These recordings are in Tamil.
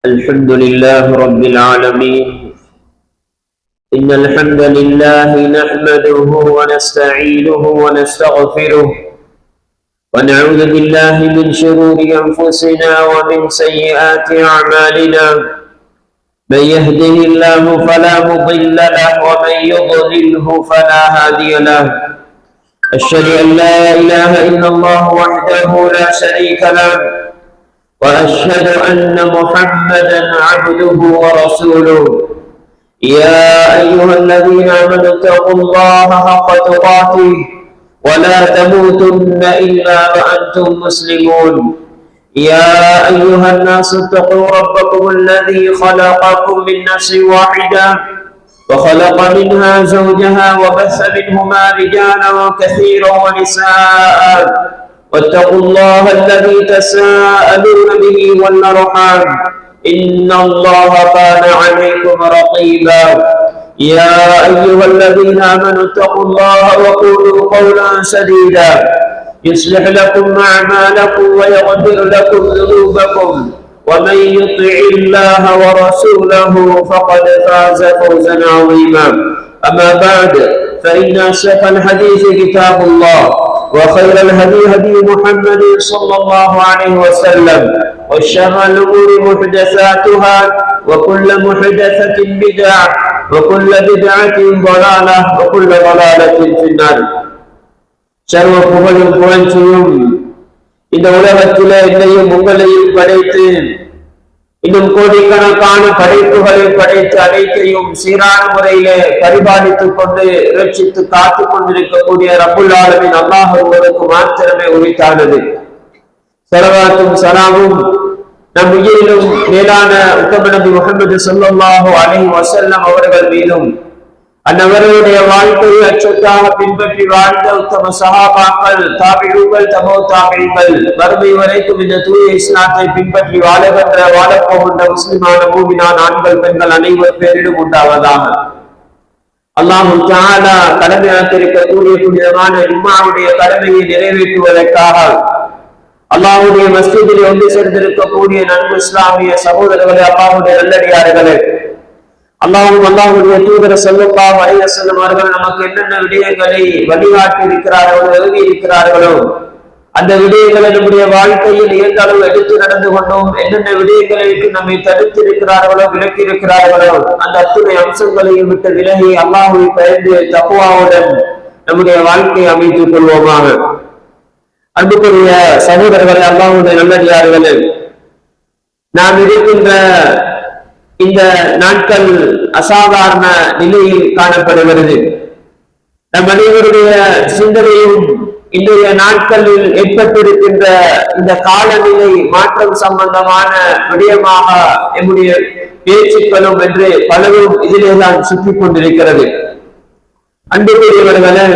الحمد لله رب العالمين. إن الحمد لله نحمده ونستعينه ونستغفره ونعوذ بالله من شرور أنفسنا ومن سيئات أعمالنا. من يهده الله فلا مضل له ومن يضلله فلا هادي له. أشهد أن لا إله إلا الله وحده لا شريك له وأشهد أن محمدا عبده ورسوله. يا أيها الذين آمنوا اتقوا الله حق تقاته ولا تموتن إلا وأنتم مسلمون. يا أيها الناس اتقوا ربكم الذي خلقكم من نفس واحدة وخلق منها زوجها وبث منهما رجالا كثيرا ونساء. واتقوا الله الذي تساءلون به والأرحام إن الله كان عليكم رقيبا. يا أيها الذين آمنوا اتقوا الله وقولوا قولا سديدا يصلح لكم أعمالكم ويغفر لكم ذنوبكم ومن يطع الله ورسوله فقد فاز فوزا عظيما. أما بعد فإن أصدق الحديث كتاب الله وخير الهدي هدي محمد صلى الله عليه وسلم وشر الأمور محدثاتها وكل محدثة بدعة وكل بدعة ضلالة وكل ضلالة في النار. சர்வ புகழும் புகழ்ச்சியும் இந்த உலகத்திலே என்னையும் உங்களையும் படைத்து இன்னும் கோடிக்கணக்கான படைப்புகளை படைத்து அனைத்தையும் சீரான முறையிலே பரிபாலித்துக் கொண்டு ரட்சித்து காத்துக் கொண்டிருக்கக்கூடிய ரப்புல் ஆலமீன் அல்லாஹ் ஒருவருக்கு மாத்திரமே உரித்தானது. ஸலவாத்தும் ஸலாமும் நம் உயிரிலும் மேலான உத்தம நபி முஹம்மது ஸல்லல்லாஹு அலைஹி வஸல்லம் அவர்கள் மீதும் அன்னவர்களுடைய வாழ்க்கையை அச்சத்தாக பின்பற்றி வாழ்ந்த உத்தம சஹாபாக்கள், தாபிஊன்கள், தபோ தாபிஈன்கள் மறுமை வரைக்கும் இந்த தூய இஸ்லாத்தை பின்பற்றி வாழகின்ற வாழப்போகின்ற முஸ்லிமான மூமினான ஆண்கள் பெண்கள் அனைவர் பேரிலும் உண்டாவதாக. அல்லாஹு தஆலா கடமையாக்கியிருக்கக்கூடிய புனிதமான ஜும்ஆவுடைய கடமையை நிறைவேற்றுவதற்காக அல்லாஹ்வுடைய மஸ்ஜிதில் ஒன்று சேர்ந்திருக்கக்கூடிய நன்கு இஸ்லாமிய சகோதரர்களே, அல்லாஹ்வுடைய நல்லடியார்களே, அல்லாஹ்வுடைய தூதர் ஸல்லல்லாஹு அலைஹி வஸல்லம் அவர்கள் நமக்கு என்னென்ன விடயங்களை வழிகாட்டி இருக்கிறார்களோ, எழுதி இருக்கிறார்களோ அந்த விடயங்களை நம்முடைய வாழ்க்கையில் எந்த அளவு எடுத்து நடந்து கொண்டோம், என்னென்ன விடயங்களை நம்மை தடுத்து இருக்கிறார்களோ, விலக்கி இருக்கிறார்களோ அந்த அத்துணை அம்சங்களையும் விட்டு விலகி அல்லாஹ்வை பயந்து தக்வாவுடன் நம்முடைய வாழ்க்கையை அமைத்துக் கொள்வோமாக. அன்புக்குரிய சகோதரர்களே, அல்லாஹ்வுடைய நல்லடியார்களே, நாம் இருக்கின்ற இந்த நாட்கள் அசாதாரண நிலையில் காணப்படுகிறது. நம் அனைவருடைய சிந்தனையும் இன்றைய நாட்களில் ஏற்பட்டிருக்கின்ற இந்த காலநிலை மாற்றம் சம்பந்தமான விடயமாக நம்முடைய பேச்சுக்களும் என்று பலரும் இதிலேதான் சுற்றிக் கொண்டிருக்கிறது. அன்புக்குரியவர்களே,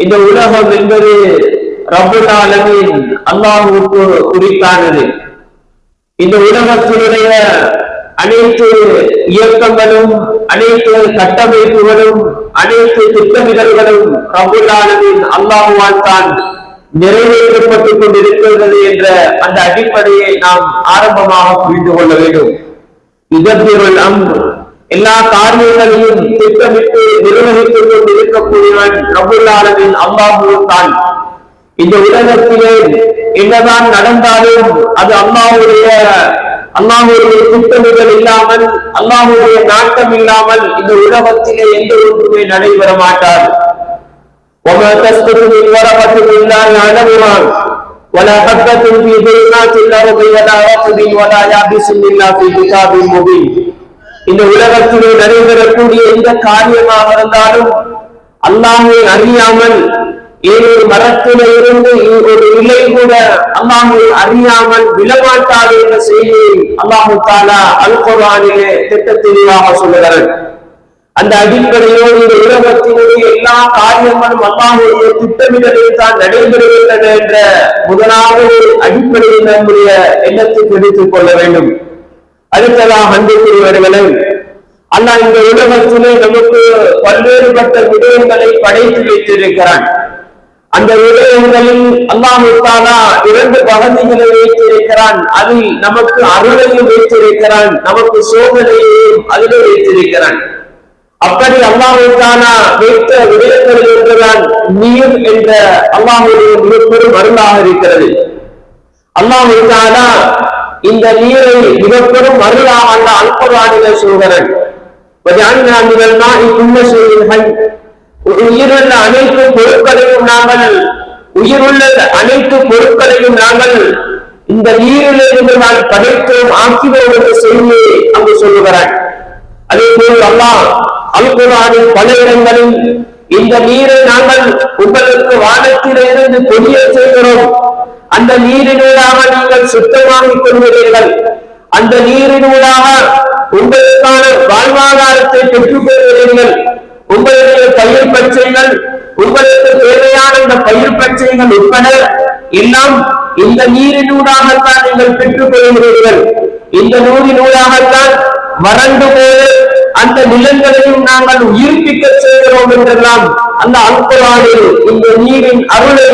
இந்த உலகம் என்பது ரப்புல் ஆலமீன் அல்லாஹ்வுக்கு உரித்தானது. இந்த உலகத்தினுடைய அனைத்து இயக்கங்களும், அனைத்து கட்டமைப்புகளும், அனைத்து திட்டமிடல்களும் ரப்புல் ஆலமீன் அல்லாஹ்வால் தான் நிறைவேற்றப்பட்டுக் கொண்டிருக்கிறது என்ற அந்த அடிப்படையை நாம் ஆரம்பமாக புரிந்து கொள்ள வேண்டும். யுதப்பிருள் அம்ர், எல்லா காரியங்களையும் திட்டமிட்டு நிர்வகித்துக் கொண்டிருக்கக்கூடியவன் ரப்புல் ஆலமீன் அல்லாஹ் தான். இந்த உலகத்திலே என்னதான் நடந்தாலும் அது அல்லாஹ்வுடைய திட்டமிடல் இல்லாமல், அல்லாஹ்வுடைய நாட்டம் இல்லாமல் இந்த உலகத்திலே எந்த ஒன்றுமே நடைபெற மாட்டார். وَمَا تَسْقُطُ مِنْ وَرَقَةٍ إِلَّا يَعْلَمُهَا وَلَا حَبَّةٍ فِي ظُلُمَاتِ الْأَرْضِ وَلَا رَطْبٍ وَلَا يَابِسٍ إِلَّا فِي كِتَابٍ مُبِينٍ. இந்த உலகத்திலே நடைபெறக்கூடிய எந்த காரியமாக இருந்தாலும் அல்லாஹ்வை அறியாமல், ஏழு மரத்திலே இருந்து ஒரு இலை கூட அல்லாஹ்வை அறியாமல் விழமாட்டாது என்ற செய்தியை அல்லாஹு தஆலா அல் குர்ஆனிலே திட்டத்தெளிவாக சொல்லுகிறார். அந்த அடிப்படையோடு இந்த உலகத்தினுடைய எல்லா காரியங்களும் அல்லாஹ்வுடைய திட்டமிடலில் தான் நடைபெறுகின்றன என்ற முதலாவது அடிப்படையில் நம்முடைய எண்ணத்துக்கு எடுத்துக் கொள்ள வேண்டும். அடுத்ததாக அன்புக்குரியவர்களே, அல்லாஹ் இந்த உலகத்திலே நமக்கு பல்வேறுபட்ட விடயங்களை படைத்து வைத்திருக்கிறான். அந்த விடயங்களில் அல்லாஹ் தஆலா இரண்டு பகுதிகளை வைத்திருக்கிறான். அதில் நமக்கு அருளையும் வைத்திருக்கிறான், நமக்கு சோதனையையும் அதிலே வைத்திருக்கிறான். அப்படி அல்லாஹ் தஆலா வைத்த விடயங்களில் ஒன்றுதான் நீர் என்ற அல்லாஹ்வுடைய மிகப்பெரும் அருளாக இருக்கிறது. அல்லாஹ் தஆலா இந்த நீரை மிகப்பெரும் அருளாக அல்லாஹ் அல் குர்ஆனிலே சொல்கிறான். வஜஅல்னா மினல் மாஇ குல்ல ஷைஇன் ஹய். உயிருள்ள அனைத்து பொருட்களையும் நாங்கள் இந்த நீரிலிருந்து நான் படைத்தோம் ஆக்கினோம் என்ற செய்தியை அங்கு சொல்லுகிறான். அதே போல் அல்லாஹ் அல் குர்ஆனில் பல இடங்களில் இந்த நீரை நாங்கள் உங்களுக்கு வானத்திலிருந்து பொழிய செய்கிறோம், அந்த நீரினூடாக நீங்கள் சுத்தமாகிக் கொள்கிறீர்கள், அந்த நீரினூடாக உங்களுக்கான வாழ்வாதாரத்தை பெற்றுக் கொள்கிறீர்கள், உங்களுடைய பயிர் பச்சைகள், உங்களுக்கு தேவையான இந்த பயிர் பச்சைகள் உட்பட எல்லாம் இந்த நீரினூடாகத்தான் நீங்கள் பெற்றுக் கொள்கிறீர்கள். இந்த நீரினூடாகத்தான் வறண்டு போது அந்த நிலங்களையும் நாங்கள் உயிர்ப்பிக்க செய்கிறோம் என்றெல்லாம் அந்த அல் குர்ஆனில் இந்த நீரின் அருளை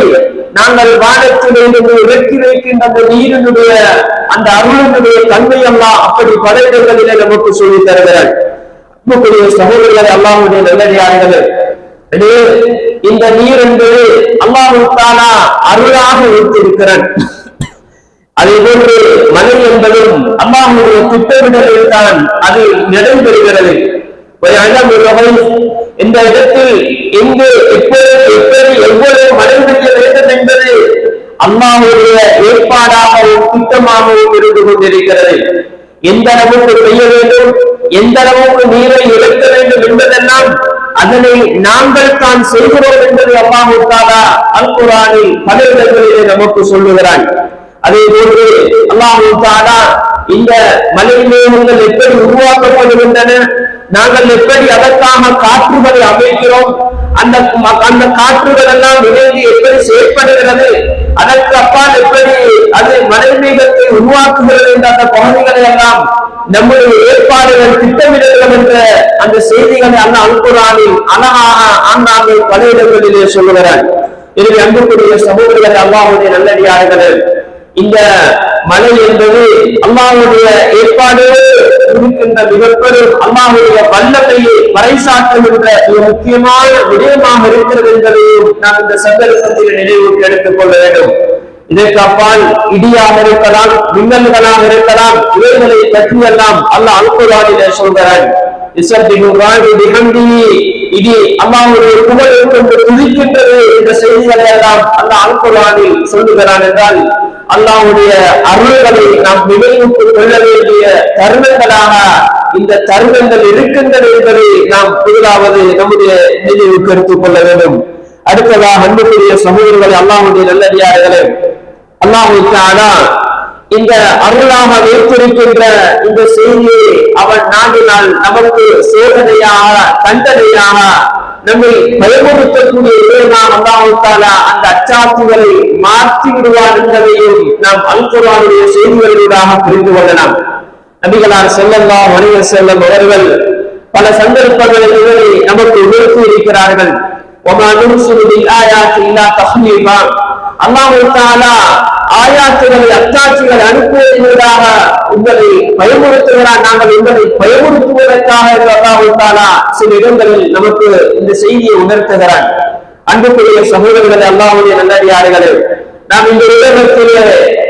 நாங்கள் வானத்திலிருந்து இறக்கி வைக்கின்ற அந்த நீரினுடைய அந்த அருளினுடைய தன்மை அல்லாஹ் அப்படி பல இடங்களிலே நமக்கு சொல்லித் தருகிறார். சகோதரர்களே, அல்லாஹ்வுடைய நல்லடியார்களே, இந்த நீர் என்பது அல்லாஹ் தஆலா அருளாக வைத்திருக்கிறான். அதே போன்று மழை என்பதும் அல்லாஹ்வுடைய திட்டமிடலில் தான் அது நடைபெறுகிறது. இந்த இடத்தில் எங்கு எப்படி எவ்வளவு மழை பெய்ய வேண்டும் என்பது அல்லாஹ்வுடைய ஏற்பாடாகவும் திட்டமாகவும் இருந்து கொண்டிருக்கிறது. எந்த அளவுக்கு பெய்ய வேண்டும், எந்த அளவுக்கு நீரை இழக்க வேண்டும் என்பதெல்லாம் அதனை நாங்கள் தான் செய்கிறோம் என்பதை அல்லாஹ் தஆலா அல் குர்ஆனில் பல இடங்களிலே நமக்கு சொல்லுகிறான். அதே போன்று அல்லாஹ் தஆலா இந்த மலை மேகங்கள் எப்படி உருவாக்கப்படுகின்றன, நாங்கள் எப்படி அதற்காக காற்றுகளை அமைக்கிறோம், அந்த காற்றுகள் எல்லாம் இணைந்து எப்படி செயற்படுகிறது, அதற்கு அப்பால் எப்படி அது மலை மேகத்தை உருவாக்குகிறது என்ற அந்த பகுதிகளை எல்லாம் நம்முடைய ஏற்பாடுகள் திட்டமிடுகிறது என்ற அந்த செய்திகளை அல்லாஹ் அல் குர்ஆனில் அழகாக ஆங்காங்கே பல இடங்களிலே சொல்லுகிறார். எனவே அன்புக்குரிய சகோதரர்களே, அல்லாஹ்வுடைய நல்லடியார்களே, இந்த மலை என்பது அல்லாஹ்வுடைய ஏற்பாடு இருக்கின்ற மிகப்பெரும் அல்லாஹ்வுடைய வல்லமையை பறைசாற்றுகின்ற மிக முக்கியமான விடயமாக இருக்கிறது என்பதையும் நாம் இந்த சந்தர்ப்பத்தில் நினைவுக்கு எடுத்துக் கொள்ள வேண்டும். இதற்கு அப்பால் இடியாக இருக்கலாம், மின்னல்களாக இருக்கலாம், இவைகளை பற்றியெல்லாம் அல்லாஹ் அல் குர்ஆனிலே சொல்கிறான். இது அல்லாஹ்வுடைய புகழை கொண்டு துதிக்கின்றது என்ற செய்திகளை எல்லாம் அல்லாஹ் அல் குர்ஆனில் சொல்லுகிறான் என்றால் அல்லாஹ்வுடைய அருள்களை நாம் நினைவுக்கு கொள்ள வேண்டிய தருணங்களாக இந்த தருணங்கள் இருக்கின்றன என்பதை நாம் முதலாவது நம்முடைய நினைவுக்கு எடுத்துக் கொள்ள வேண்டும். அடுத்ததாக அன்புக்குரிய சகோதரர்களே, அல்லாஹ்வுடைய நல்லடியார்களே, அல்லாஹ் தஆலா இந்த அருளாக வைத்திருக்கின்ற இந்த செய்தியை அவன் நாடினால் நமக்கு சோதனையாக தண்டனையாக நம்மை பயமுறுத்தக்கூடிய விதமாக அல்லாஹ் தஆலா அந்த அச்சாத்துகளை மாற்றி விடுவார் என்பதையும் நாம் அல் குர்ஆனுடைய செய்திகளிலூடாக புரிந்து கொள்ளலாம். நபிகளார் ஸல்லல்லாஹு அலைஹி வஸல்லம் அவர்கள் பல சந்தர்ப்பங்களில் இதை நமக்கு உணர்த்தி இருக்கிறார்கள். வமா நுர்சிலு பில் ஆயாத்தி இல்லா தஹ்லீஃபா. அல்லாஹ் தஆலா ஆயாத்துகளை அத்தாட்சிகளை அனுப்புவதற்காக உங்களை பயமுறுத்துகிறார், நாங்கள் உங்களை பயமுறுத்துவதற்காக என்று அல்லாஹ் தஆலா சில இடங்களில் நமக்கு இந்த செய்தியை உணர்த்துகிறார். அன்புக்குரிய சகோதரர்களே, அல்லாஹ்வுடைய நல்லடியார்களே, நாம் இந்த உலகத்திலே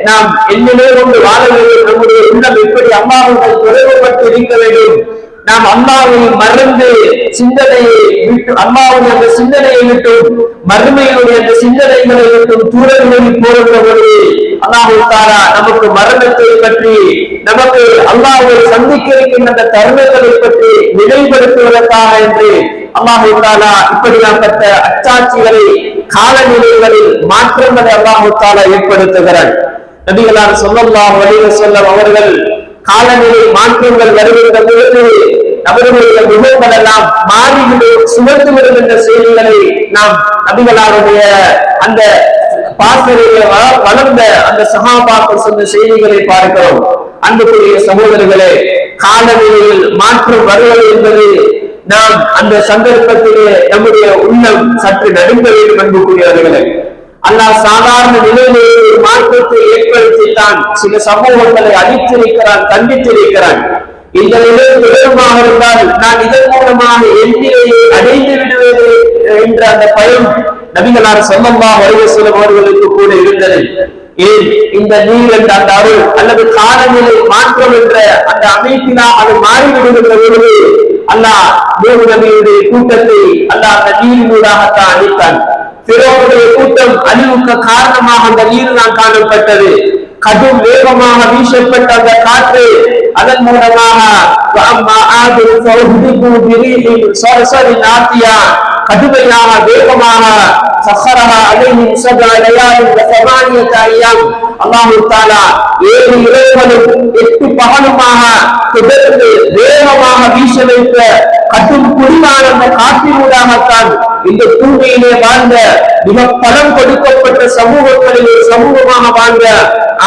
நாம் என்னிலே கொண்டு வாழ வேண்டும். நம்முடைய உள்ளம் எப்படி அல்லாஹ்வுடன் தொடர்புபட்டு இருக்க வேண்டும். நாம் அல்லாஹ்வை மறந்து சிந்தனையை விட்டு, அல்லாஹ்வுடைய அந்த சிந்தனையை விட்டு, மறுமையினுடைய அந்த சிந்தனைகளை விட்டு தூரங்களில் போகின்ற பொழுது அல்லாஹ் தஆலா நமக்கு மரணத்தை பற்றி, நமக்கு அல்லாஹ்வை சந்திக்க இருக்கின்ற அந்த தருணங்களை பற்றி நினைவுபடுத்துவதற்காக என்று அல்லாஹ் தஆலா இப்படியாப்பட்ட அச்சாட்சிகளை காலநிலைகளில் மாற்றங்களை அல்லாஹ் தஆலா ஏற்படுத்துகிறார். நபிகளார் ஸல்லல்லாஹு அலைஹி வஸல்லம் அவர்கள் காலநிலை மாற்றங்கள் வருகின்ற பொழுது அவர்களுடைய முகங்கள் எல்லாம் மாறிவிடும், சுமந்து வருகின்ற செய்திகளை நாம் நபிகளாருடைய அந்த பாசறையிலே வளர்ந்த அந்த சஹாபாக்கள் சொன்ன செய்திகளை பார்க்கிறோம். அன்புக்குரிய சகோதரர்களே, காலநிலையில் மாற்றம் வருவது என்பது நாம் அந்த சந்தர்ப்பத்திலே நம்முடைய உள்ளம் சற்று நடுங்க வேண்டும் என்பதற்குரியவர்களே. அல்லாஹ் சாதாரண நிலையிலே மாற்றத்தை ஏற்படுத்தித்தான் சில சமூகங்களை அழித்திருக்கிறான், கண்டித்திருக்கிறான். இந்த நிலை தொடர்பாக இருந்தால் நான் இதன் மூலமாக என் நிலையை அடைந்து விடுவது என்ற அந்த பயம் நபிகளார் ஸல்லல்லாஹு அலைஹி வஸல்லம் அவர்களுக்கு கூட இருந்தது. ஏன் இந்த நீர் என்ற அந்த அருள் அல்லது காலநிலை மாற்றம் என்ற அந்த அமைப்பினால் அது மாறிவிடுகின்ற பொழுது அல்லாஹ் நூஹ் நபியுடைய கூட்டத்தை அல்லாஹ் அந்த நீரினூடாகத்தான் அழித்தான். பிறருடைய கூட்டம் அழிவுக்கு காரணமாக அந்த நீர் தான் காணப்பட்டது. கடும் வேகமாக வீசப்பட்ட அந்த காற்று அதன் மூலமாக கடுமையாக வேகமாக அல்லாஹு தஆலா 7 இரவுகளும் 8 பகலுமாக தொடர்ந்து வேகமாக வீச வைத்த கடும் குளிரான அந்த காற்றினூடாகத்தான் இந்த பூமியிலே வாழ்ந்த மிக பலம் கொடுக்கப்பட்ட சமூகங்களிலே சமூகமாக வாழ்ந்த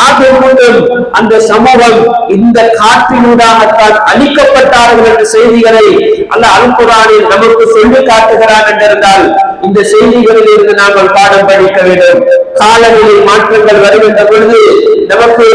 ஆதமுடன் அந்த சமூகம் இந்த காற்றினூடாகத்தான் அழிக்கப்பட்டார்கள் என்ற செய்திகளை அல்லாஹ் அல் குர்ஆனில் நமக்கு சொல்லி காட்டுகிறான் என்றிருந்தால் இந்த செய்திகளில் இருந்து நாங்கள் பாடம் படிக்க வேண்டும். காலநிலை மாற்றங்கள் வருகின்ற பொழுது நமக்கு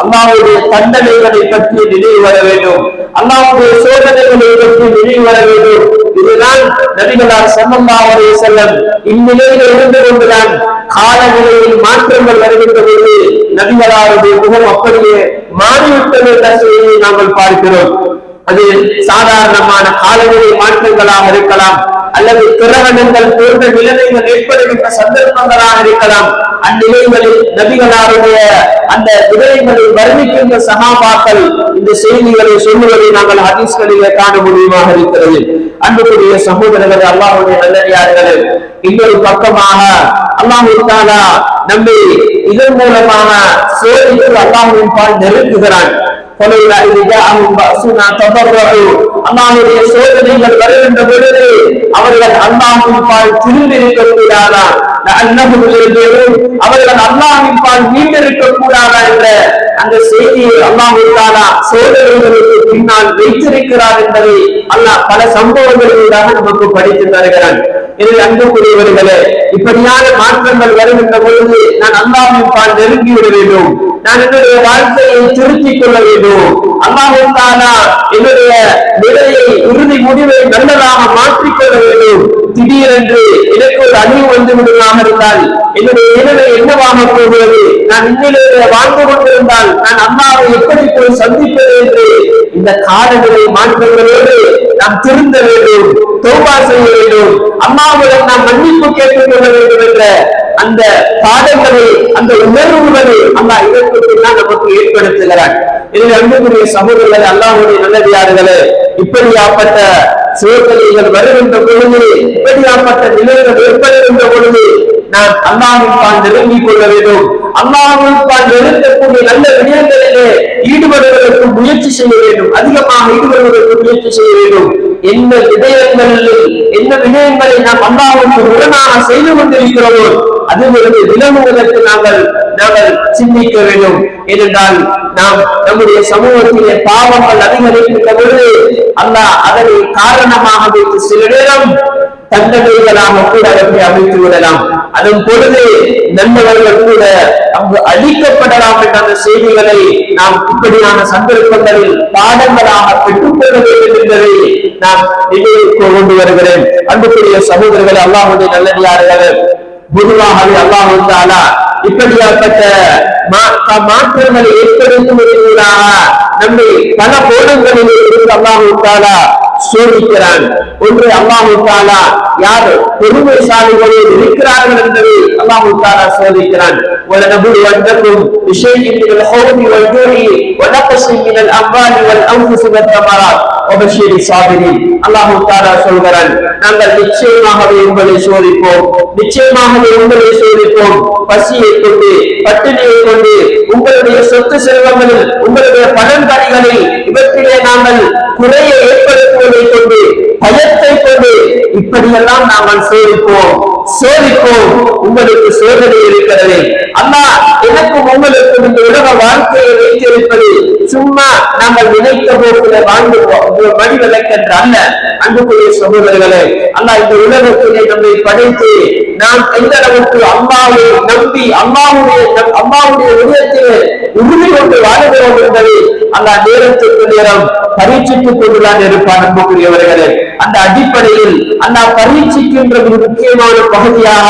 அல்லாஹ்வுடைய தண்டனைகளை பற்றி நினைவு வர வேண்டும், அல்லாஹ்வுடைய சோதனைகளை பற்றி நினைவு வர வேண்டும். இதுதான் நபிகளார் ஸல்லல்லாஹு அலைஹி வஸல்லம் இந்நிலையில் இருந்து கொண்டுதான் காலநிலையில் மாற்றங்கள் வருகின்ற பொழுது நபிகளாருடைய முகம் அப்படியே மாறிவிட்டது என்ற செய்தியை நாங்கள் பார்க்கிறோம். அது சாதாரணமான காலநிலை மாற்றங்களாக இருக்கலாம், அல்லது கிரகணங்கள் போன்ற நிலைமைகள் ஏற்படுகின்ற சந்தர்ப்பங்களாக இருக்கலாம். அந்நிலைகளில் நபிகளாருடைய அந்த விடயங்களை வர்ணிக்கின்ற சஹாபாக்கள் இந்த செய்திகளை சொல்லுவதை நாங்கள் ஹதீஸ்களிலே காண முடியுமாக இருக்கிறது. அன்புக்குரிய சகோதரர்களே, அல்லாஹ்வுடைய நல்லடியார்களே, இன்னொரு பக்கமாக அல்லாஹ் தஆலா நம்மை இதன் மூலமாக சோதித்து அல்லாஹ்வின் பால் நெருங்குகிறான். அல்லாஹ்வுடைய சோதனைகள் வருகின்ற பொழுது அவர்கள் அல்லாஹ்வின் பால் திரும்பியிருக்க கூடாதா, அவர்கள் அல்லாஹ்வின் பால் மீண்டிருக்க கூடாதா என்ற அந்த செய்தியை அல்லாஹ் தஆலா சோதனைகளுக்கு பின்னால் வைத்திருக்கிறார் என்பதை அல்லாஹ் பல சம்பவங்களிலாக நமக்கு படித்து தருகிறான். எனவே அன்புக்குரியவர்களே, இப்படியான மாற்றங்கள் வருகின்ற பொழுது நான் அல்லாஹ்வின் பால் நெருங்கிவிட வேண்டும், நான் என்னுடைய வாழ்க்கையை திருத்திக் கொள்ள வேண்டும். அல்லாஹ் தஆலா என்னுடைய நிலையை இறுதி முடிவை நல்லதாக மாற்றிக்கொள்ள வேண்டும். திடீரென்று எனக்கு ஒரு அழிவு வந்து விடுவதாக இருந்தால் என்னுடைய நிலைமை என்னவாக போகிறது, நான் இந்நிலையிலே வாழ்ந்து கொண்டிருந்தால் நான் அல்லாஹ்வை எப்படி போய் சந்திப்பது என்று இந்த காலநிலை மாற்றங்களோடு நாம் திருந்த வேண்டும், தௌபா செய்ய வேண்டும், அல்லாஹ்விடம் நாம் மன்னிப்பு கேட்டுக் கொள்ள வேண்டும் என்ற அந்த பாடங்களை, அந்த உணர்வுகளை அல்லாஹ் இதற்கு பின்னால் நமக்கு ஏற்படுத்துகிறார். எனவே அன்புக்குரிய சகோதரர்களே, அல்லாஹ்வுடைய நல்லடியார்களே, இப்படியாப்பட்ட சோதனைகள் வருகின்ற பொழுது, இப்படியாப்பட்ட நிலைகள் ஏற்படுகின்ற பொழுது நாம் அல்லாஹ்வின் பால் நெருங்கிக் கொள்ள வேண்டும். அல்லாஹ்வின் பால் நெருங்கக்கூடிய நல்ல விடயங்களிலே ஈடுபடுவதற்கு முயற்சி செய்ய வேண்டும், அதிகமாக ஈடுபடுவதற்கு முயற்சி செய்ய வேண்டும். என்ன விடயங்களை நாம் அல்லாஹ்வுக்கு உடனாக செய்து கொண்டிருக்கிறோமோ அதிலிருந்து விலகுவதற்கு நாங்கள் சிந்திக்க வேண்டும். ஏனென்றால் நாம் நம்முடைய சமூகத்திலே பாவங்கள் அதிகரிக்கின்ற பொழுது அல்லாஹ் அதனை காரணமாக வைத்து சில நேரம் தண்டனைகளாக கூட அவற்றை அமைத்து விடலாம். அதன் பொழுது நல்லவர்கள் கூட அங்கு அழிக்கப்படலாம் என்ற அந்த செய்திகளை நாம் இப்படியான சந்தர்ப்பங்களில் பாடங்களாக பெற்றுக்கொள்ள வேண்டும் என்பதை நாம் நினைவுக்கு கொண்டு வருகிறேன். அன்புக்குரிய சகோதரர்களே, அல்லாஹ்வுடைய நல்லடியார்களே, பொதுவாகவே அல்லாஹ் தஆலா இப்படியாப்பட்ட மாற்றங்களை ஏற்படுத்துவதற்காக நம்மை பல கோணங்களில் இருந்து அல்லாஹ் தஆலா சோதிக்கிறான். ஒன்று, அல்லாஹ் தஆலா யார் பொறுமைசாலிகளில் இருக்கிறார்கள் என்பதை அல்லாஹ் தஆலா சோதிக்கிறான். وَلَنَبْلُوَنَّكُمْ بِشَيْءٍ مِنَ الْخَوْفِ وَالْجُوعِ وَنَقْصٍ مِنَ الْأَمْوَالِ وَالْأَنْفُسِ وَالثَّمَرَاتِ وَبَشِّرِ الصَّابِرِينَ. அல்லாஹ் தஆலா சொல்கிறான், நாங்கள் நிச்சயமாகவே உங்களை சோதிப்போம், நிச்சயமாகவே உங்களை சோதிப்போம். பசியை கொண்டு, பட்டினியை கொண்டு, உங்களுடைய சொத்து செல்வங்களில், உங்களுடைய பணங்காரிகளில் இவற்றிலே நாங்கள் குறையை ஏற்படுத்துவதை கொண்டு, பயத்தை கொண்டு இப்படியெல்லாம் நாங்கள் சோதிப்போம். உங்களுக்கு சோதனை இருக்கிறது. அல்லாஹ் எனக்கும் உங்களுக்கும் இந்த உலக வாழ்க்கையை வைத்திருப்பது சும்மா நாங்கள் நினைத்த போக்கில வாழ்ந்து வழிவிலக்கென்று அல்ல. அன்புக்குரிய சகோதரர்களே, அல்லாஹ் இந்த உலகத்திலே நம்மை படைத்து நாம் எந்த அளவுக்கு அல்லாஹ்வை நம்பி அல்லாஹ்வுடைய விடயத்திலே உறுதி கொண்டு வாழுகிறோம் என்பதை அல்லாஹ் நேரத்துக்கு நேரம் பரீட்சித்துக் கொண்டுதான் இருப்பார். அன்புக்குரியவர்களே, அந்த அடிப்படையில் அல்லாஹ் பரீட்சிக்கின்ற மிக முக்கியமான பகுதியாக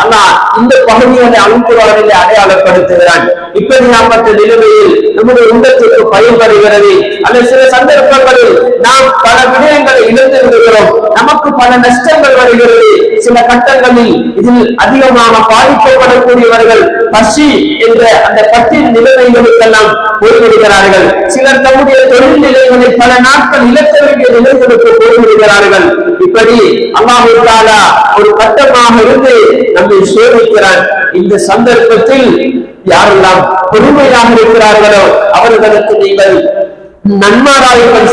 அல்லாஹ் இந்த பகுதிகளை அல்குர்ஆனிலே அடையாளப்படுத்துகிறான். இப்படியாப்பட்ட நிலைமையில் நம்முடைய உள்ளத்துக்கு பயம் வருகிறது. அல்லது சில சந்தர்ப்பங்களில் நாம் பல விடயங்களை இழந்து விடுகிறோம், நமக்கு பல நஷ்டங்கள் வருகிறது. சில கட்டங்களில் இதில் அதிகமாக பாதிக்கப்படக்கூடியவர்கள் பசி என்ற அந்த பட்டின் நிலைமைகளுக்கெல்லாம் போய்விடுகிறார்கள். சிலர் தம்முடைய தொழில் நிலைகளை பல நாட்கள் இழக்க வேண்டிய நிலைகளுக்கு போய்விடுகிறார்கள். இப்படி அல்லாஹ் தஆலா ஒரு கட்டமாக இருந்து நம்மை சோதிக்கிறான். இந்த சந்தர்ப்பத்தில் யாரெல்லாம் பொறுமையாக இருக்கிறார்களோ அவர்களுக்கு நீங்கள் நன்மாராயம்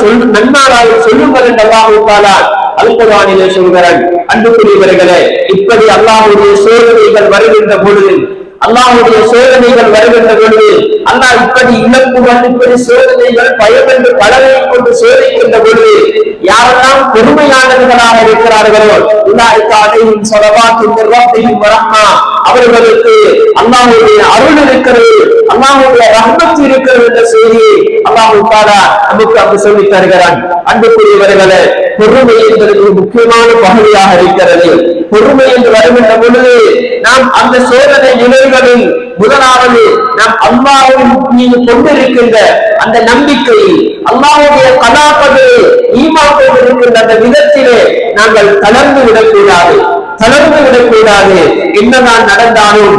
சொல்லுங்கள் என்று அல்லாஹ் தஆலா அல்குர்ஆனிலே சொல்கிறான். அன்புக்குரியவர்களே, இப்படி அல்லாஹ்வுடைய சோதனைகள் வருகின்ற பொழுது அல்லாஹ் இப்படி இழப்புகள், இப்படி சோதனைகள், பயம் என்று பலரை கொண்டு சோதிக்கின்ற பொழுது யாரெல்லாம் பொறுமையானவர்களாக இருக்கிறார்களோ அவர்களுக்கு அல்லாஹ்வுடைய அருள் இருக்கிறது, அல்லாஹ்வுடைய ரஹ்மத் இருக்கிறது என்ற செய்தியை அல்லாஹ் தஆலா நமக்கு அங்கு சொல்லித் தருகிறான். அன்புக்குரியவர்களே, பொறுமை என்பது முக்கியமான பகுதியாக இருக்கிறது. பொறுமை என்று வருகின்ற பொழுது நாம் அந்த சோதனை நிலைகளில் முதலாவது நாம் அல்லாஹ்வின் மீது கொண்டிருக்கின்ற அந்த நம்பிக்கை, அல்லாஹ்வுடைய கலாபது ஈமான் கொண்டிருக்கின்ற அந்த விதத்திலே நாங்கள் தளர்ந்து விடக்கூடாது. என்னதான் நடந்தாலும்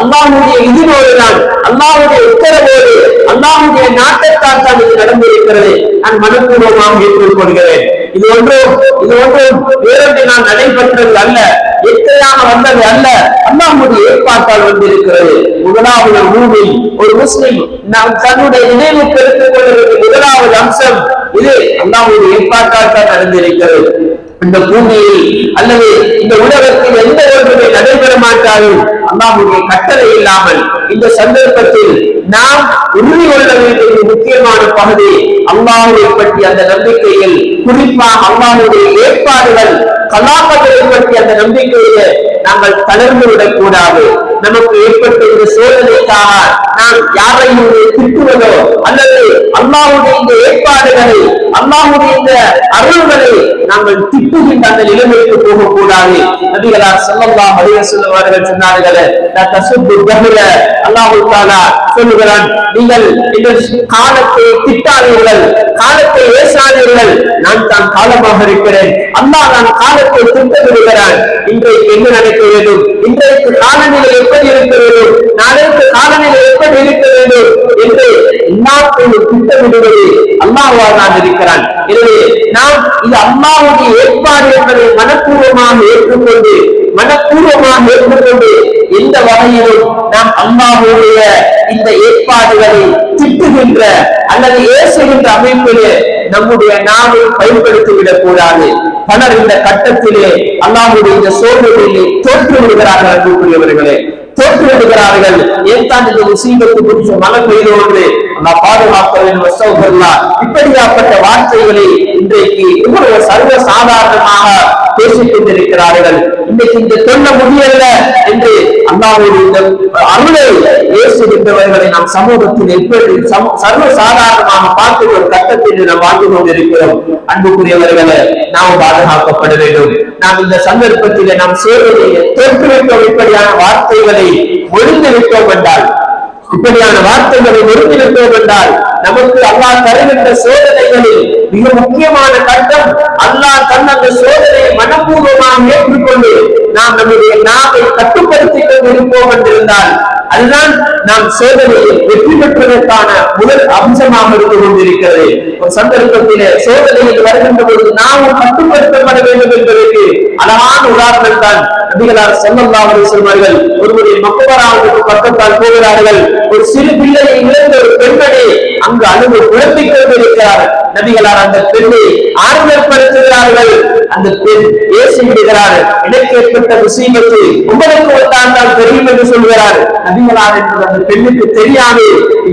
அல்லாஹ்வுடைய இதினோடுதான், அல்லாஹ்வுடைய உத்தரவோடு, அல்லாஹ்வுடைய நாட்டத்தால் தான் இது நடந்திருக்கிறது. நான் மனப்பூர்வமாக ஏற்றுக்கொள்கிறேன். இது ஒன்றும் வேறொன்று நான் நடைபெற்றது அல்ல, எத்தையாக வந்தது அல்ல, அல்லாஹ்வுடைய ஏற்பாட்டால் வந்திருக்கிறது. முதலாவது மூமின், ஒரு முஸ்லிம் நாம் தன்னுடைய நினைவுக்கு எடுத்துக் கொள்வதற்கு முதலாவது அம்சம் இது அல்லாஹ்வுடைய ஏற்பாட்டால் தான் நடந்திருக்கிறது. இந்த பூமியில் அல்லது இந்த உலகத்தில் எந்த ஒன்றுமே நடைபெற மாட்டாது அல்லாஹ்வுடைய கட்டளை இல்லாமல். இந்த சந்தர்ப்பத்தில் நாம் உறுதி கொள்ள வேண்டிய முக்கியமான பகுதி அல்லாஹ்வை பற்றி அந்த நம்பிக்கையில், குறிப்பாக அல்லாஹ்வுடைய ஏற்பாடுகள் கலாபங்களை பற்றி அந்த நம்பிக்கையிலே நாங்கள் தளர்ந்து விடக்கூடாது. நமக்கு ஏற்பட்ட இந்த சோதனைக்காக நாம் யாரையும் திட்டுவதோ அல்லது அல்லாஹ்வுடைய இந்த ஏற்பாடுகளை, அல்லாஹ்வுடைய இந்த அருள்களை நாங்கள் திட்டுகின்ற அந்த நிலைமைக்கு போகக்கூடாது. நபிகளார் ஸல்லல்லாஹு அலைஹி வஸல்லம் அவர்கள் சொன்னார்களே, அல்லாஹ் தஆலா சொல்லுகிறான், நீங்கள் இந்த காலத்தை திட்டாதீர்கள், காலத்தை ஏசாதீர்கள், நான் தான் காலமாக இருக்கிறேன். அல்லாஹ் நான் காலத்தை திட்ட விடுகிறான். இன்றைக்கு என்ன நடக்க வேண்டும், இன்றைக்கு காலநிலை எப்படி இருக்க வேண்டும், நாளைக்கு காலநிலை எப்படி இருக்க வேண்டும் என்று எல்லாத்தையும் திட்டமிடுவது அல்லாஹ்வாக தான் இருக்கிறான். எனவே நாம் இது அல்லாஹ்வுடைய ஏற்பாடு என்பதை மனப்பூர்வமாக ஏற்றுக்கொண்டு எந்த வகையிலும் நாம் அல்லாஹ்வுடைய இந்த ஏற்பாடுகளை திட்டுகின்ற அல்லது ஏசுகின்ற அமைப்பிலே நம்முடைய நாவை பயன்படுத்திவிடக் கூடாது. பலர் இந்த கட்டத்திலே அல்லாஹ்வுடைய இந்த சோதனையிலே தோற்று விடுகிறார்கள். அன்புக்குரியவர்களே, தோற்று விடுகிறார்கள். ஏன் இந்த முசீபத்து குறித்த மன பெய்தோடு அல்லாஹ் பாதுகாக்க வேண்டும். இப்படியாப்பட்ட வார்த்தைகளை இன்றைக்கு இவ்வளவு சர்வ சாதாரணமாக பேசிக் கொண்டிருக்கிறார்கள். இன்றைக்கு இந்த சொல்ல முடியல என்று அல்லாஹ்வுடைய இந்த அருளை ஏசுகின்றவர்களை நாம் சமூகத்தில் எப்படி சர்வ சாதாரணமாக பார்த்து ஒரு கட்டத்தில் நாம் வாழ்ந்து கொண்டிருக்கிறோம். அன்புக்குரியவர்களை நாம் பாதுகாக்கப்பட வேண்டும். நாம் இந்த சந்தர்ப்பத்தில் நாம் சேவையை தோற்றுவிட்டோம். இப்படியான வார்த்தைகளை ஒழிந்து விட்டோம் என்றால், நமக்கு அல்லாஹ் தருகின்ற சோதனைகளில் மிக முக்கியமான கட்டம் அல்லாஹ் தன் அந்த சோதனையை மனப்பூர்வமாக ஏற்றுக்கொண்டு நாம் நம்முடைய நாவை கட்டுப்படுத்திக் கொண்டிருப்போம் என்றிருந்தால் அதுதான் நாம் சோதனையில் வெற்றி பெற்றதற்கான முதல் அம்சமாக இருந்து கொண்டிருக்கிறது. ஒரு சந்தர்ப்பத்திலே சோதனையில் வருகின்ற பொழுது நாமும் கட்டுப்படுத்தப்பட வேண்டும் என்பதற்கு அழகான உதாரணம் தான் நபிகளார் ஸல்லல்லாஹு அலைஹி வஸல்லம் அவர்கள் ஒருவருடைய மக்பராவுக்கு பக்கத்தால் போகிறார்கள். ஒரு சிறு பிள்ளையை இழந்த ஒரு பெண்மணி அங்கு அழுது குழம்பிக் கொண்டிருக்கிறார். நபிகளார் அந்த பெண்ணை ஆறுதல் படுத்துகிறார்கள். அந்த பெண் ஏசி விடுகிறார். எனக்கு ஏற்பட்ட முசீபத்து உங்களுக்கு வந்தால் தெரியும் என்று சொல்கிறார். சொல்கிறார், நபிகளார் என்பது அந்த பெண்ணுக்கு தெரியாது.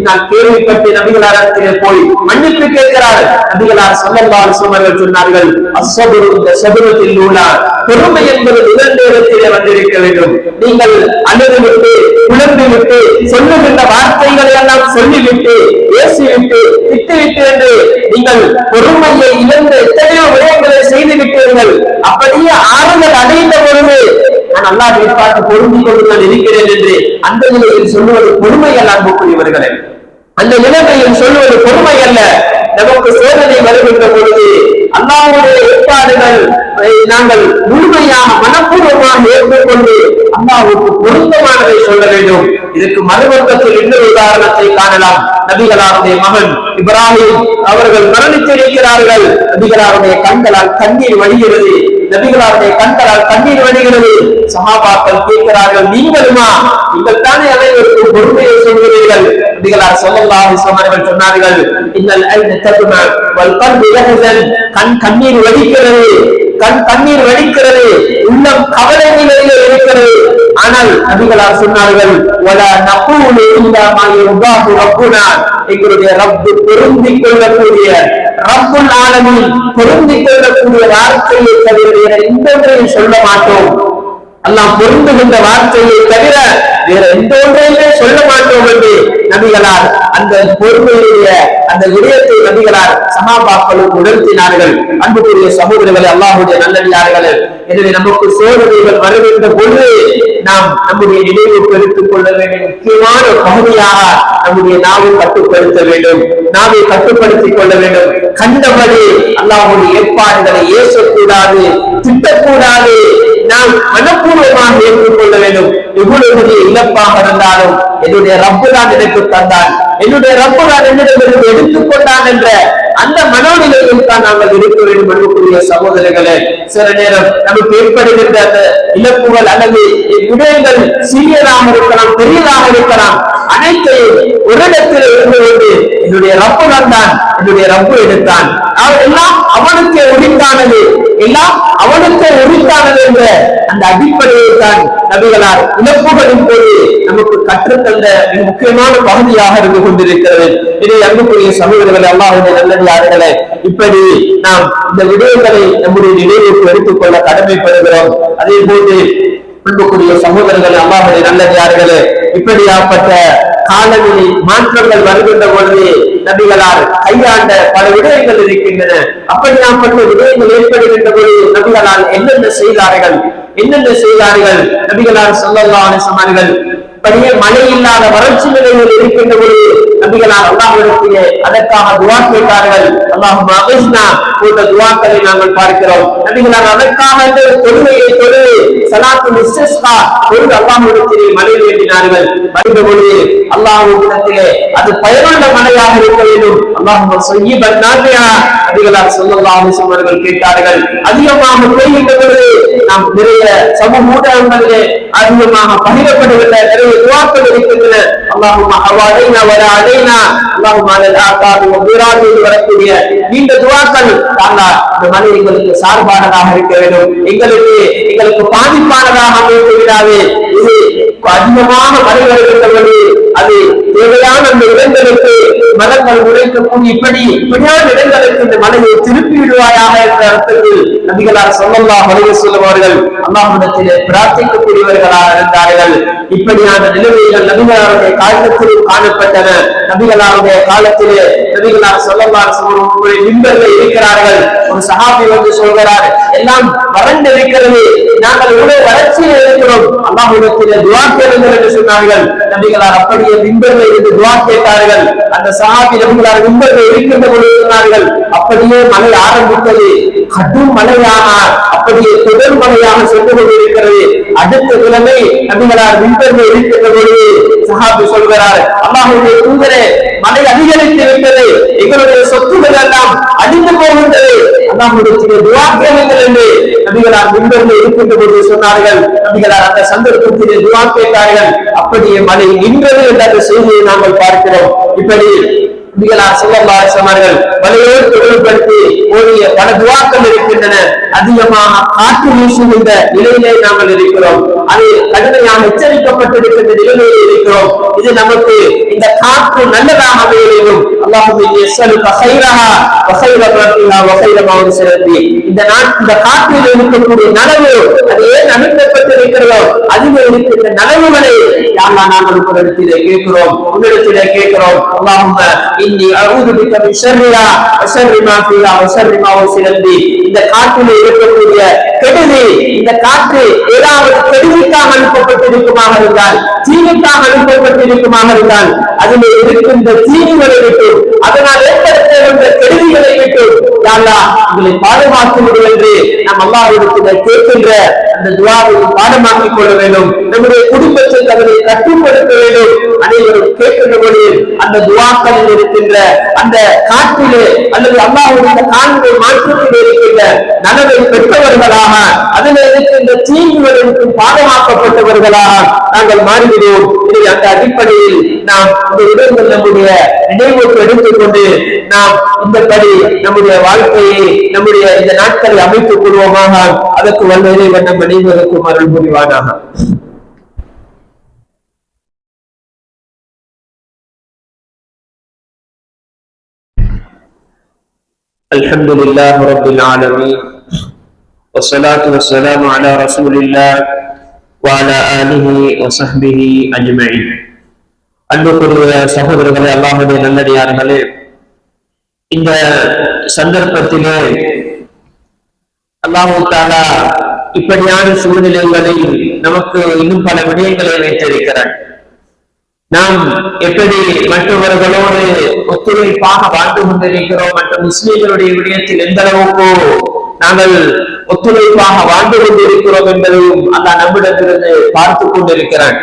நான் கேள்விப்பட்டு நபிகளாரத்திலே போய் மன்னிப்பு கேட்கிறார். நபிகளார் ஸல்லல்லாஹு அலைஹி வஸல்லம் சொன்னார்கள், அஸ்ஸப்ரு இந்த சபரத்தில் ஊலா, பொறுமை என்பது இரண்டு இடத்திலே வந்திருக்க வேண்டும். நீங்கள் அழுதுவிட்டு குழம்பிவிட்டு சொல்லுகின்ற வார்த்தைகளை எல்லாம் சொல்லிவிட்டு பேசிவிட்டு திட்டுவிட்டு என்று நீங்கள் பொறுமையை இழந்து எத்தனையோ விடயங்களை செய்து விட்டீர்கள். அப்படியே ஆறுதல் அடைந்த பொழுது நான் அல்லாஹ்வை பார்த்து பொருந்திக் கொண்டு நான் இருக்கிறேன் என்று அந்த நிலையில் சொல்லுவது பொறுமை அல்ல. அன்புக்குரியவர்களே, அந்த நிலைமையில் சொல்லுவது பொறுமை அல்ல. நமக்கு சோதனை வருகின்ற பொழுது அல்லாஹ்வுடைய ஏற்பாடுகள் நாங்கள் முழுமையாக மனப்பூர்வமாக ஏற்றுக்கொண்டு அல்லாஹ்வுக்கு பொருத்தமானதை சொல்ல வேண்டும். இதற்கு மறுபக்கத்தில் இன்னொரு உதாரணத்தை காணலாம். நபிகளாருடைய மகன் இப்ராஹிம் அவர்கள் மரணித்திருக்கிறார்கள். நபிகளாருடைய கண்களால் கண்ணீர் வடிகிறது. நபிகளாருடைய கண்களால் கண்ணீர் வடிகிறது. சஹாபாக்கள் கேட்கிறார்கள், நீங்களுமா? நீங்கள் தானே அனைவருக்கும் பொறுமையை சொல்கிறீர்கள். நபிகளார் ஸல்லல்லாஹு அலைஹி வஸல்லம் சொன்னார்கள், இன்னல் ஐன ததுமா வல் கல்பு யஹ்சன், கண் கண்ணீர் வடிக்கிறது, கண்ணீர் வடிக்கிறது, உள்ளம் கவலை நிலையிலே இருக்கிறது. ஆனால் நபிகளார் சொன்னார்கள், வலா நகூலு இல்லா மா யுர்தாஹு ரப்புனா, எங்களுடைய ரப்பு பொருந்திக் கொள்ளக்கூடிய ரப்புல் ஆலமீன் பொருந்திக் கொள்ளக்கூடிய வார்த்தையை தவிர வேற எந்த ஒன்றையும் சொல்ல மாட்டோம். அல்லாஹ் பொருந்துகின்ற வார்த்தையை தவிர வேற எந்த ஒன்றையுமே சொல்ல மாட்டோம் என்று நபிகளார் அந்த பொறுமையுடைய அந்த விடயத்தை நபிகளார் சஹாபாக்களுக்கு உணர்த்தினார்கள். அன்புக்குரிய சகோதரர்களே, அல்லாஹ்வுடைய நல்லடியார்களே, எனவே நமக்கு சோதனைகள் வருகின்ற பொழுது நாம் நம்முடைய நினைவுக்கு எடுத்துக் கொள்ள வேண்டிய முக்கியமான பகுதியாக நம்முடைய நாவை கட்டுப்படுத்த வேண்டும். நாவை கட்டுப்படுத்திக் கொள்ள வேண்டும். கண்டபடி அல்லாஹ்வுடைய ஏற்பாடுகளை ஏசக்கூடாது, திட்டக்கூடாது. நாம் மனப்பூர்வமாக ஏற்றுக்கொள்ள வேண்டும். எவ்வளவு பெரிய இழப்பாக இருந்தாலும் என்னுடைய ரப்பு தான் எனக்கு தந்தான், என்னுடைய ரப்பு தான் என்னிடமிருந்து எடுத்துக்கொண்டான் என்ற அந்த மனோநிலையில் தான் நாங்கள் இருக்க வேண்டும். அன்புக்குரிய சகோதரர்களே, சில நேரம் நமக்கு ஏற்படுகின்ற அந்த இழப்புகள் அல்லது விடயங்கள் சிறியதாக இருக்கலாம், பெரியதாக இருக்கலாம், அனைத்தையும் ஒரு இடத்தில் இருந்து கொண்டு என்னுடைய ரப்பு தான், என்னுடைய ரப்பு எடுத்தான், எல்லாம் அவனுக்கே உரித்தானது, எல்லாம் அவனுக்கே உரித்தானது என்ற அந்த அடிப்படையில் தான் நபிகளார் இழப்புகளின் போது நமக்கு கற்றுத்தந்த மிக முக்கியமான பகுதியாக இருந்து கொண்டிருக்கிறது. இதை அன்புக்குரிய சகோதரர்களே, அல்லாஹ்வுடைய நல்லடியார்களே, இப்படி நாம் இந்த விடயங்களை நம்முடைய நினைவுக்கு எடுத்துக் கொள்ள கடமைப்படுகிறோம். அதே போன்று அன்புக்குரிய சகோதரர்களே, அல்லாஹ்வுடைய நல்லடியார்களே, இப்படியாப்பட்ட காலநிலை மாற்றங்கள் வருகின்ற பொழுது நபிகளார் கையாண்ட பல விடயங்கள் இருக்கின்றன. அப்படியாப்பட்ட விடயங்கள் ஏற்படுகின்ற பொழுது நபிகளால் என்னென்ன செய்தார்கள்? நபிகளார் ஸல்லல்லாஹு அலைஹி வஸல்லம் இப்படியே மழை இல்லாத வறட்சி நிலையில் இருக்கின்ற பொழுது நபிகளார் அல்லாஹ்விடத்திலே அதற்காக துஆ கேட்டார்கள். அல்லாஹும்ம அக்ஸ்னா போன்ற துஆக்களை நாங்கள் பார்க்கிறோம். நபிகளார் அதற்காக தொழுகையை தொழுது ஸலாத்துல் இஸ்திஸ்கா தொழுது அல்லாஹ்விடத்திலே மழை வேண்டினார்கள். வருகிற பொழுது அல்லாஹ்விடத்திலே அது பயனுள்ள மழையாக இருக்க வேண்டும். அல்லாஹும்ம ஸய்யிபன் நாஃபிஆ நபிகளார் ஸல்லல்லாஹு அலைஹி வஸல்லம் அவர்கள் கேட்டார்கள். அதிகமாக பெய்கின்ற பொழுது நாம் நிறைய சமூக ஊடகங்களிலே அதிகமாக பகிரப்படுகின்ற நிறைய துஆக்கள் இருக்கின்றன. அல்லாஹும்ம ஹவாலைனா வலா அலைனா, அல்லாஹும்ம அலல் ஆகாபி வபிராதி வரக்கூடிய நீண்ட துஆக்கள். அல்லாஹ் இந்த மழை எங்களுக்கு சார்பானதாக இருக்க வேண்டும், எங்களுக்கு பாதிப்பானதாக அமைத்து விடாது. இது அதிகமாக மழை வருகின்ற பொழுது அது தேவையான அந்த இடங்களுக்கு மரங்கள் உழைக்கக்கூடிய இப்படியான இடங்களுக்கு இந்த மழையை திருப்பி விடுவாயாக என்ற அர்த்தத்தில் நபிகளார் ஸல்லல்லாஹு அலைஹி வஸல்லம் அவர்கள் அல்லாஹ்விடத்திலே பிரார்த்திக்கக்கூடியவர்களாக இருந்தார்கள். இப்படியான நிலைமைகள் நபிகளாருடைய காலத்திலும் காணப்பட்டன. நபிகளாருடைய காலத்திலே நபிகளார் ஸல்லல்லாஹு அலைஹி வஸல்லம் மிம்பரில் இருக்கிறார்கள். ஒரு சஹாபி வந்து சொல்கிறார், எல்லாம் வறண்டு இருக்கிறது, நாங்கள் இவ்வளவு வறட்சியில் இருக்கிறோம், அல்லாஹ்விடத்திலே துஆ கேளுங்கள் என்று சொன்னார்கள். நபிகளார் அப்படியே மிம்பரில் இருந்து துஆ கேட்டார்கள். அந்த சஹாபி நபிகளார் மிம்பரில் இருக்கின்ற பொழுது சொன்னார்கள், அப்படியே மழை ஆரம்பித்தது, கடும் மழையாக அப்படியே தொடர் மழையாக சென்று கொண்டிருக்கிறது. அடுத்த கிழமை நபிகளார் மிம்பரில் இருக்கின்ற பொழுது சஹாபி சொல்கிறார், அல்லாஹ்வுடைய தூதரே, மழை அதிகரித்து விட்டது, எங்களுடைய சொத்துக்கள் எல்லாம் அழிந்து போகின்றது, அல்லாஹ்விடத்திலே துஆ கேளுங்கள் என்று நபிகளார் மிம்பரில் இருக்கின்ற பொழுது சொன்னார்கள். நபிகளார் அந்த சந்தர்ப்பத்திலே துஆ கேட்டார்கள். அப்படியே மழை நின்றது என்ற அந்த செய்தியை நாங்கள் பார்க்கிறோம். இப்படி நபிகளார் ஸல்லல்லாஹு அலைஹி வஸல்லம் மழையோடு தொடர்படுத்தி ஓடிய பல துஆக்கள் இருக்கின்றன. அதிகமாக காற்று வீசுகின்ற நிலையிலே நாங்கள் இருக்கிறோம். அது கடுமையாக எச்சரிக்கப்பட்டிருக்கின்ற நிலைமையில் இருக்கிறோம். இது நமக்கு இந்த காற்று நல்லதாக அமைய வேண்டும். இந்த காற்றில் இருக்கக்கூடிய நனவு அது ஏன் அமைக்கப்பட்டிருக்கிறதோ அதில் இருக்கின்ற நனவுகளை நாங்கள் உங்களிடத்திலே கேட்கிறோம், உன்னிடத்திலே கேட்கிறோம். இந்த காற்றில் இருக்கக்கூடிய கெடுதி, இந்த காற்று ஏதாவது கெடுதிக்காக அனுப்பப்பட்டிருக்குமாக இருந்தால், தீமைக்காக அனுப்பப்பட்டிருக்குமாக இருந்தால், அதில் இருக்கின்ற தீமைகளை விட்டு, அதனால் ஏற்படுத்துகின்ற கெடுதிகளை விட்டு உங்களை பாதுகாத்து விடும் என்று நாம் அல்லாஹ்விடத்தில் கேட்கின்ற அந்த துஆவை பாடமாக்கிக் கொள்ள வேண்டும். நம்முடைய குடும்பத்தை அதனை கட்டுப்படுத்த வேண்டும். அனைவரும் கேட்கின்ற பொழுது அந்த துஆக்களில் இருக்கின்ற அந்த காற்றிலே அல்லது அல்லாஹ்வுடைய காண்பை மாற்றத்தில் இருக்கின்ற நனவை பெற்றவர்களாக, அதில் இருக்கின்ற தீங்குகளுக்கு பாதுகாக்கப்பட்டவர்களாக நாங்கள் மாறிவிடுவோம். அந்த அடிப்படையில் நாம் இந்த இடங்கள் நம்முடைய நினைவுக்கு எடுத்துக்கொண்டு நாம் இந்தபடி நம்முடைய வாழ்க்கையை, நம்முடைய இந்த நாட்களை அமைத்துக் கொள்வோமாக. அதற்கு வல்ல இறைவன் நம் அனைவருக்கும் அருள் புரிவானாக. அல்ஹம்துலில்லாஹி ரப்பில் ஆலமீன் வஸ்ஸலாத்து வஸ்ஸலாமு அலா ரசூலில்லாஹ் வ அலா ஆலிஹி வ ஸஹ்பிஹி அஜ்மஈன். அன்புக்குரிய சகோதரர்களே, அல்லாஹ்வுடைய நல்லடியார்களே, இந்த சந்தர்ப்பத்திலே அல்லாஹ் தஆலா இப்படியான சூழ்நிலைகளில் நமக்கு இன்னும் பல விடயங்களை வைத்திருக்கிறார். நாம் எப்படி மற்றவர்களோடு ஒத்துழைப்பாக வாழ்ந்து கொண்டிருக்கிறோம், மற்ற முஸ்லிம்களுடைய விடயத்தில் எந்த அளவுக்கு நாங்கள் ஒத்துழைப்பாக வாழ்ந்து கொண்டிருக்கிறோம் என்பதையும் அல்லாஹ் நம்மிடத்திலிருந்து பார்த்து கொண்டிருக்கிறான்.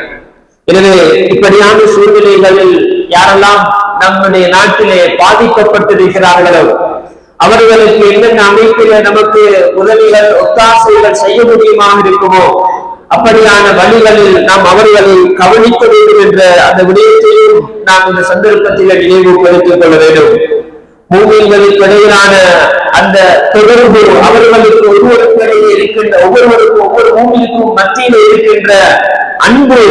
எனவே இப்படியான சூழ்நிலைகளில் யாரெல்லாம் நம்முடைய நாட்டிலே பாதிக்கப்பட்டிருக்கிறார்களோ அவர்களுக்கு என்னென்ன அமைப்பில நமக்கு உதவிகள் ஒத்தாசைகள் செய்ய முடியுமாக இருக்குமோ அப்படியான வழிகளில் நாம் அவர்களை கவனிக்க வேண்டும் என்ற அந்த விடயத்தையும் நாம் இந்த சந்தர்ப்பத்தில் நினைவுபடுத்திக் கொள்ள வேண்டும். மூமின்களுக்கு இடையிலான அந்த தொடர்பு, அவர்களுக்கு ஒருவருக்கு இடையே இருக்கின்ற ஒவ்வொருவருக்கும் ஒவ்வொரு மூமினுக்கும் மத்தியில் இருக்கின்ற அன்பு,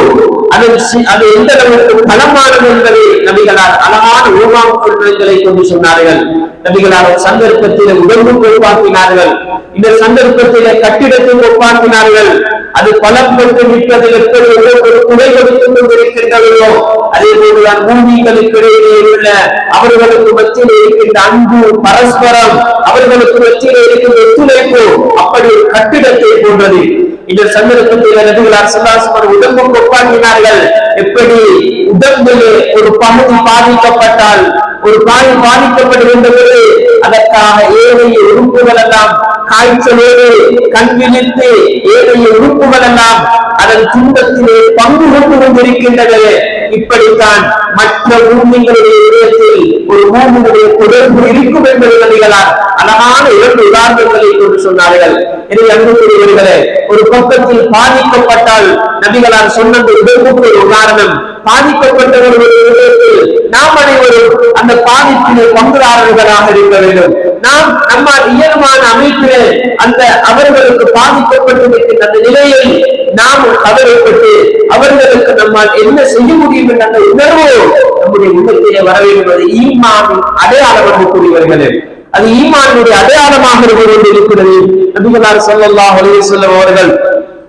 அது எந்த அளவுக்கு பலமானது என்பதை நபிகளார் அழகான உருவாக்கங்களை கொண்டு சொன்னார்கள். நபிகளார் சந்தர்ப்பத்தில் உடம்பு உருவாக்கினார்கள், இந்த சந்தர்ப்பத்திலே கட்டிடத்தை உருவாக்கினார்கள். அது பலம் பெற்று நிற்பதில் எப்படி ஒவ்வொரு துணை கொடுத்துக் கொண்டிருக்கின்றனோ அதே போதுதான் மூமின்களுக்கு இடையிலே உள்ள அவர்களுக்கு மத்தியில் இருக்கின்ற அன்பு, பரஸ்பரம், அவர்களுக்கு மத்தியில் இருக்கின்ற ஒத்துழைப்பு அப்படி ஒரு கட்டிடத்தை போன்றது. இந்த சந்தர்ப்பத்தில் நபிகளார் ஸல்லல்லாஹு அலைஹி உடம்புக்கு ஒப்பாக்கினார்கள். எப்படி உடம்பிலே ஒரு பகுதி பாதிக்கப்பட்டால், ஒரு பாதி பாதிக்கப்படுகின்றது, அதற்காக ஏனைய உறுப்புகள் எல்லாம் காய்ச்சலோடு கண் விழித்து ஏனைய உறுப்புகள் எல்லாம் அதன் துன்பத்திலே பங்கு கொண்டு கொண்டிருக்கின்றது. இப்படித்தான் மற்ற மூமின்களுடைய இடத்தில் ஒரு மூமினுடைய தொடர்பு இருக்கும் என்பது நபிகளார் அழகான 2 உதாரணங்களை கொண்டு சொன்னார்கள். எனவே அன்புக்குரியவர்களே, ஒரு பக்கத்தில் பாதிக்கப்பட்டால் நபிகளார் சொன்ன உடம்புக்கு ஒரு உதாரணம், பாதிக்கப்பட்டவர்களுடைய நாம் அனைவரும் அந்த பாதிப்பிலே பங்குதாரர்களாக இருக்க வேண்டும். நாம் நம்மால் இயல்பான அமைப்பிலே அந்த அவர்களுக்கு பாதிக்கப்பட்டிருக்கின்ற அந்த நிலையை நாம் கவலைப்பட்டு அவர்களுக்கு நம்மால் என்ன செய்ய முடியும் என்ற அந்த உணர்வு நம்முடைய உள்ளத்திலே வர வேண்டும். அது ஈமானின் அடையாளம் அன்புக்குரியவர்களே, அது ஈமானுடைய அடையாளமாக இருக்கிறது. நபிகளார் ஸல்லல்லாஹு அலைஹி வஸல்லம் அவர்கள்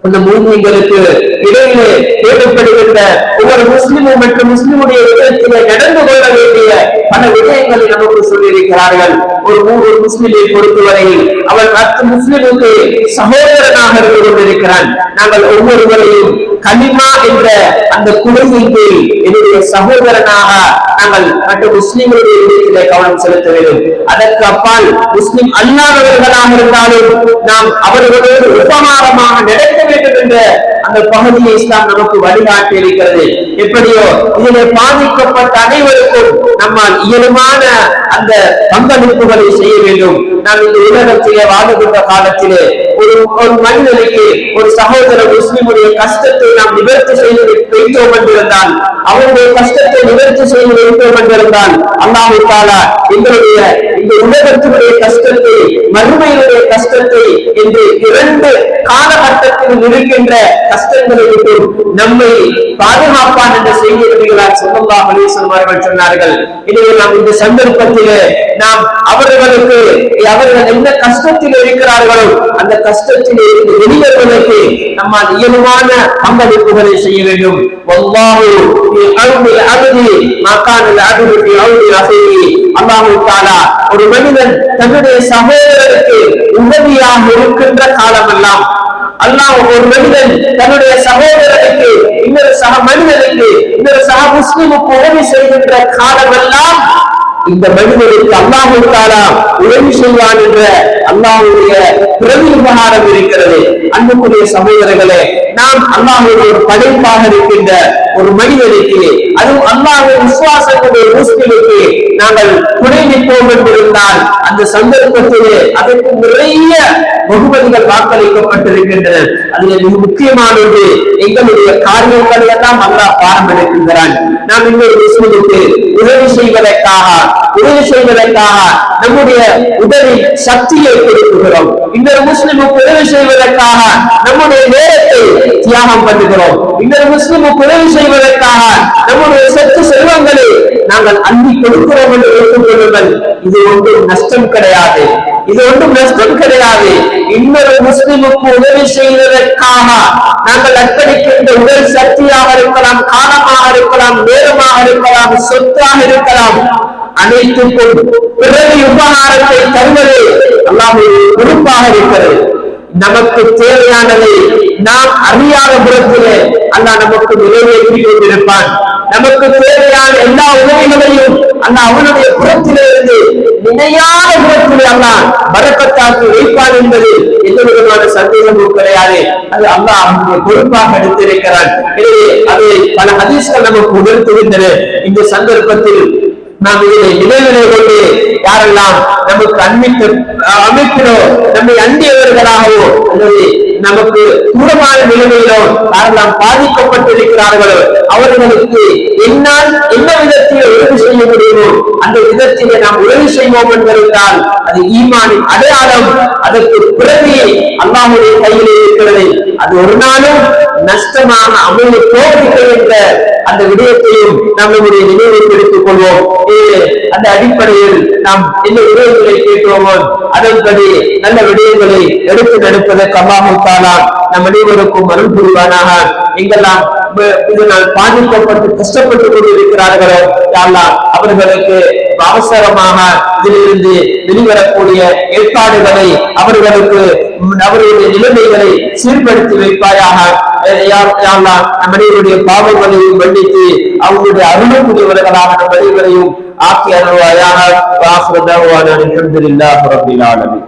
அந்த மூமின்களுக்கு இடையிலே தேவைப்படுகின்ற ஒவ்வொரு முஸ்லிமும் மற்ற முஸ்லிமுடைய இடத்திலே நடந்து கொள்ள வேண்டிய பல விடயங்களை நமக்கு சொல்லியிருக்கிறார்கள். ஒரு முஸ்லிமை பொறுத்தவரையில் அவன் மற்ற முஸ்லிமுக்கு சகோதரனாக இருந்து கொண்டிருக்கிறான். நாங்கள் ஒவ்வொருவரையும் கலிமா என்ற அந்த குழுவின் கீழ் என்னுடைய சகோதரனாக நாங்கள் மற்ற முஸ்லிம்களுடைய இடத்திலே கவனம் செலுத்த வேண்டும். அதற்கு அப்பால் முஸ்லிம் அல்லாதவர்களாக இருந்தாலும் நாம் அவர்களோடு உபகாரமாக நடக்க வேண்டும் என்ற அந்த பகுதியை இஸ்லாம் நமக்கு வழிகாட்டி இருக்கிறது. எப்படியோ இதிலே பாதிக்கப்பட்ட அனைவருக்கும் நம்மால் இயலுமான அந்த பங்களிப்புகளை செய்ய வேண்டும். நாம் இந்த உலகத்திலே வாழுகின்ற காலத்திலே ஒரு மனிதனுக்கு ஒரு சகோதர முஸ்லிமுடைய கஷ்டத்தை நாம் நிவர்த்தி செய்து வைத்தோம் என்றிருந்தால், அவருடைய கஷ்டத்தை நிவர்த்தி செய்து வைத்தோம் என்றிருந்தால், அல்லாஹ் தஆலா எங்களுடைய இந்த உலகத்தினுடைய கஷ்டத்தை, மறுமையினுடைய கஷ்டத்தை என்று இரண்டு காலகட்டத்தில் இருக்கின்ற கஷ்டங்களை விட்டு நம்மை பாதுகாப்பான் என்ற செய்தி நபிகளார் ஸல்லல்லாஹு அலைஹி வஸல்லம் அவர்கள் சொன்னார்கள். எனவே நாம் இந்த சந்தர்ப்பத்திலே நாம் அவர்களுக்கு அவர்கள் எந்த கஷ்டத்தில் இருக்கிறார்களோ அந்த கஷ்டத்தில் இருந்து வெளிவருவதற்கு நம்மால் இயல்பான பங்களிப்புகளை செய்ய வேண்டும். வல்லாஹு ஃபீ அவ்னில் அப்தி மா கானல் அப்து ஃபீ அவ்னி அஹீஹி. அல்லாஹ் தஆலா ஒரு மனிதன் தன்னுடைய சகோதரருக்கு உதவியாக இருக்கின்ற காலமெல்லாம், அல்லாஹ் ஒரு மனிதன் தன்னுடைய சகோதரனுக்கு, இன்னொரு சக மனிதனுக்கு, இன்னொரு சக முஸ்லிமுக்கு உதவி செய்கின்ற காலமெல்லாம் இந்த மனிதனுக்கு அல்லாஹ் தஆலா உதவி செய்வான் என்ற அல்லாஹ்வுடைய பிரதி உபகாரம் இருக்கிறது. அன்புக்குரிய சகோதரர்களே, நாம் அல்லாஹ்வுடைய ஒரு படைப்பாக இருக்கின்ற ஒரு மனிதனுக்கு, அதுவும் அல்லாஹ்வை விசுவாசக்கூடிய முஸ்லிமுக்கு நாங்கள் துணை நிற்போம் என்றிருந்தால் அந்த சந்தர்ப்பத்திலே அதற்கு நிறைய வெகுமதிகள் வாக்களிக்கப்பட்டிருக்கின்றன. அதில் மிக முக்கியமானது எங்களுடைய காரியங்களை எல்லாம் அல்லாஹ் பாரம் எடுக்கின்றான். நாம் இன்னொரு முஸ்லிமுக்கு உதவி செய்வதற்காக நம்முடைய உதவி சக்தியை கொடுக்குகிறோம். இன்னொரு முஸ்லிமுக்கு உதவி செய்வதற்காக நம்முடைய நேரத்தை தியாகம் பண்ணுகிறோம். இன்னொரு முஸ்லிமுக்கு உதவி செய்வதற்காக நம்முடைய சொத்து செல்வங்களை நாங்கள் அள்ளி கொடுக்கிறோம் என்று ஏற்றுக்கொள்ளுங்கள். இது ஒன்றும் நஷ்டம் கிடையாது. இன்னொரு முஸ்லிமுக்கு உதவி செய்வதற்காக நாங்கள் அர்ப்பணிக்கின்ற உடல் சக்தியாக இருக்கலாம், காலமாக இருக்கலாம், நேரமாக இருக்கலாம், சொத்தாக இருக்கலாம், அனைத்துக்கும் பிறகு உபகாரத்தை தருவது அல்லாஹ்வுடைய பொறுப்பாக இருக்கிறது. நமக்கு தேவையானதை நாம் அறியாத புறத்திலே அல்லாஹ் நமக்கு நிறைவேற்றி கொண்டிருப்பான். நமக்கு தேவையான எல்லா உதவிகளையும் அல்லாஹ் அவனுடைய புறத்திலிருந்து நிலையான புறத்திலே அல்லாஹ் பரக்கத்தாக்கி வைப்பான் என்பது எந்த விதமான சந்தேகமும் கிடையாது. அது அல்லாஹ் அவனுடைய பொறுப்பாக எடுத்திருக்கிறான். எனவே அது பல ஹதீஸ்கள் நமக்கு உணர்த்துகின்றன. இந்த சந்தர்ப்பத்தில் நாம் இதை நினைவிலே கொண்டு யாரெல்லாம் நமக்கு அமைப்பிலோ நம்மை அண்டியவர்களாகவோ அல்லது நமக்கு தூரமான நிலைமையிலோ யாரெல்லாம் பாதிக்கப்பட்டிருக்கிறார்களோ அவர்களுக்கு என்னால் என்ன விதத்தில் உதவி செய்ய முடியுமோ அந்த விதத்திலே நாம் உதவி செய்வோம் என்பதால் அது ஈமானின் அடையாளம். அதற்கு பிறகு அல்லாஹ்வுடைய கையில் இருக்கிறது. அது ஒரு நாளும் நஷ்டமான அமைதி போவதில்லை என்ற அந்த விடயத்தையும் நாம் நம்முடைய நினைவில் எடுத்துக் கொள்வோம். அந்த அடிப்படையில் நாம் என்ன விடயங்களை கேட்கிறோமோ அதன்படி நல்ல விடயங்களை எடுத்து நடப்பதற்கு அல்லாஹ் தஆலா நம் அனைவருக்கும் அருள் புரிவானாக. எங்கெல்லாம் இதனால் பாதிக்கப்பட்டு கஷ்டப்பட்டுக் கொண்டிருக்கிறார்களோ அல்லாஹ் அவர்களுக்கு அவசரமாக இதிலிருந்து வெளிவரக்கூடிய ஏற்பாடுகளை அவர்களுக்கு அவர்களுடைய நிலைமைகளை சீர்படுத்தி வைப்பாயாக. நம் அனைவருடைய பாவங்களையும் மன்னித்து அவங்களுடைய அருளக்கூடியவர்களாக நம் அனைவரையும் ஆக்கி அருள்வாயாக. அல்ஹம்துலில்லாஹி ரப்பில் ஆலமீன்.